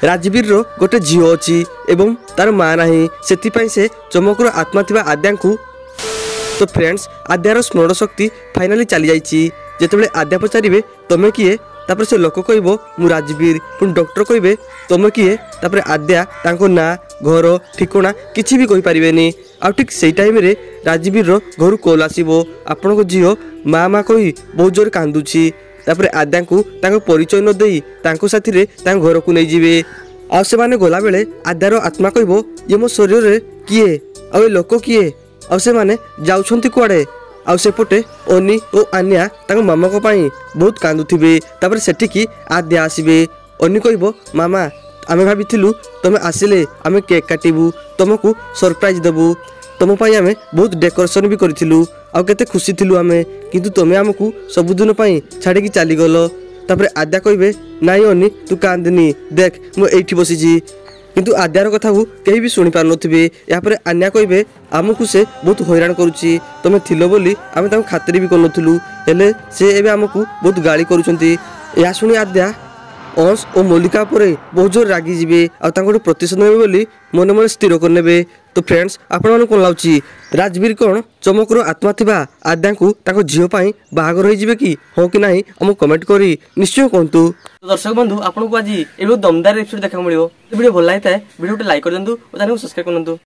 राजवीर रो गोटे झील अच्छी एवं तार माँ ना से से चमकर आत्मा थिबा आद्या को तो फ्रेंड्स आद्यार स्मरण शक्ति फाइनाली चली जाइए। जितेबाला आद्या पचारे तुम किए तापर से लोक कह मु राजवीर पुणी डॉक्टर कहे तुम किए तापर आद्या तांको ना घर ठिकाना किसी भी कहींपारे आ ठीक से टाइम रे राजवीर रो घर कॉल आसो आपण को झील माँ माँ कही बहुत जोर कांदुची तापर आद्या को परिचय न दे साथी रे घर को नहीं जीवे आ से माने गला बेले आद्यार आत्मा कह ये मो शरीर रे किए आ लोक किए आ से माने जाउछंती कुआडे आ सेपटे ओनी और आन्या तांको मामा को पाई बहुत कांदुथिबे तापर सेठिकी आद्या आसीबे ओनी कहबो मामा आमे भाबिथिलु तमे आसिले आमे केक काटिबू तुमको सरप्राइज देबू तुम पाई आमे बहुत डेकोरेशन भी करथिलु आ केते खुशी थिलु आमे किंतु तमे हमकु सबुदिन पाई छाड़ी की चली गलो तापर आद्या कहबे नाई ओनी तू कांदनी देख मु एठी बसिजी किंतु आद्यार कथा को कहीं भी शुणी पार नथिबे यापर आन्या कहबे आमको से बहुत हैरान करुच्ची तुम थिलो बोली आमे ताको खातिर भी करनथुलु हेले से एबे आमको बहुत गाली करूछंती या सुनी आद्या अंश और मल्लिका पर बहुत जोर रागी जीवे आ तांको प्रतिशोध नेबे बोली मने मने स्थिर कर नेबे। तो फ्रेंड्स आपण मन कोन लाउची राजवीर कोन चमकर आत्मा थिबा आद्या को ताको झियो पाई बाहागर होई जीवे कि हो कि नाही हम कमेंट करी निश्चय कहतु। तो दर्शक बंधु आपन को आज ए दमदार एपिसोड देखा मिलियो वीडियो भल लागिता वीडियो लाइक कर दिंतु और चैनल को सब्सक्राइब करंतु।